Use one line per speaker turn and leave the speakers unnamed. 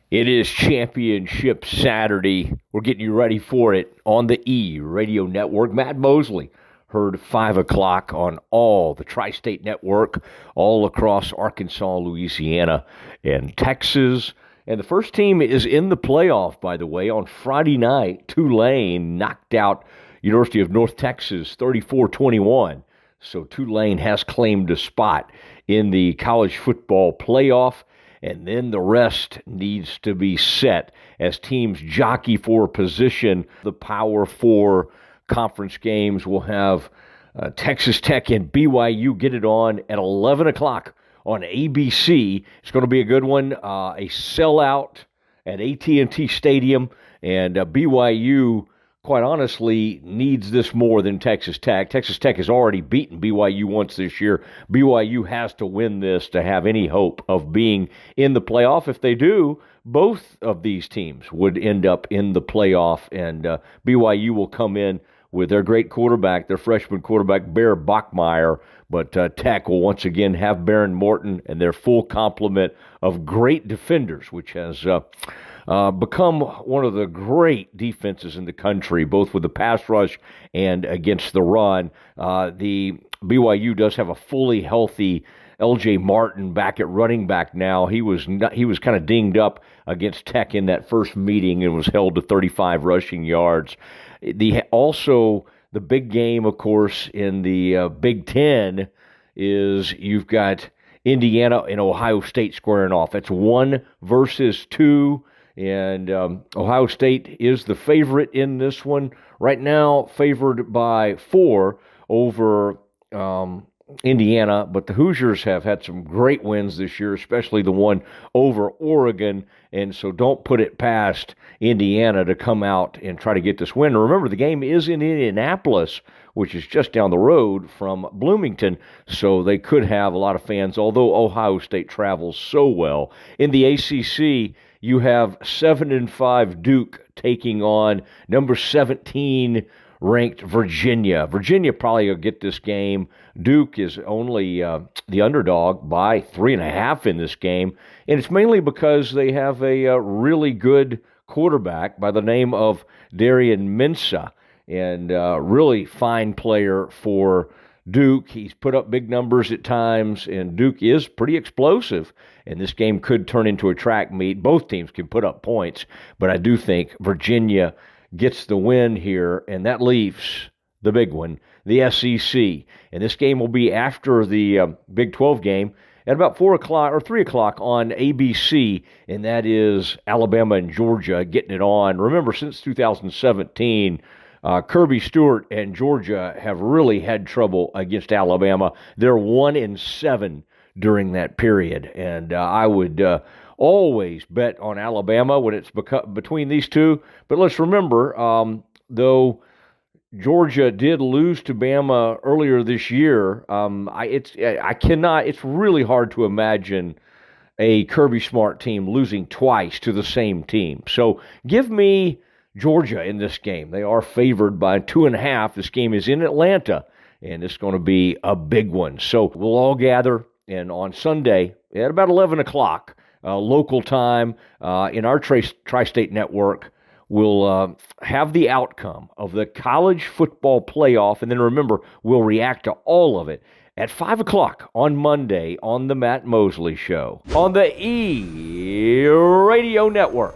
It is Championship Saturday. We're getting you ready for it on the E Radio Network. Matt Mosley heard 5 o'clock on all the Tri-State Network, all across Arkansas, Louisiana, and Texas. And the first team is in the playoff, by the way. On Friday night, Tulane knocked out University of North Texas 34-21. So Tulane has claimed a spot in the college football playoff. And then the rest needs to be set as teams jockey for position. The Power Four conference games will have Texas Tech and BYU get it on at 11 o'clock on ABC. It's going to be a good one. A sellout at AT&T Stadium, and BYU, quite honestly, needs this more than Texas Tech. Texas Tech has already beaten BYU once this year. BYU has to win this to have any hope of being in the playoff. If they do, both of these teams would end up in the playoff, and BYU will come in with their great quarterback, their freshman quarterback, Bear Bachmeier, but Tech will once again have Behren Morton and their full complement of great defenders, which has become one of the great defenses in the country, both with the pass rush and against the run. The BYU does have a fully healthy L.J. Martin back at running back now. He was kind of dinged up against Tech in that first meeting and was held to 35 rushing yards. The big game, of course, in the Big Ten is you've got Indiana and Ohio State squaring off. It's 1 versus 2. And Ohio State is the favorite in this one. Right now, favored by 4 over Indiana. But the Hoosiers have had some great wins this year, especially the one over Oregon. And so don't put it past Indiana to come out and try to get this win. And remember, the game is in Indianapolis, which is just down the road from Bloomington. So they could have a lot of fans, although Ohio State travels so well. In the ACC, you have 7-5 Duke taking on number 17 ranked Virginia. Virginia probably will get this game. Duke is only the underdog by 3.5 in this game, and it's mainly because they have a really good quarterback by the name of Darian Mensah, and really fine player for Duke. He's put up big numbers at times, and Duke is pretty explosive, and this game could turn into a track meet. Both teams can put up points, but I do think Virginia gets the win here, and that leaves the big one, the SEC. And this game will be after the Big 12 game at about 4 o'clock or 3 o'clock on ABC, and that is Alabama and Georgia getting it on. Remember, since 2017, Kirby Stewart and Georgia have really had trouble against Alabama. They're 1-7 during that period, and I would always bet on Alabama when it's between these two. But let's remember, though Georgia did lose to Bama earlier this year, it's really hard to imagine a Kirby Smart team losing twice to the same team. So give me Georgia in this game. They are favored by 2.5. This game is in Atlanta, and it's going to be a big one. So we'll all gather, and on Sunday at about 11 o'clock local time in our Tri-State Network, we'll have the outcome of the college football playoff, and then remember, we'll react to all of it at 5 o'clock on Monday on the Matt Mosley Show on the E Radio Network.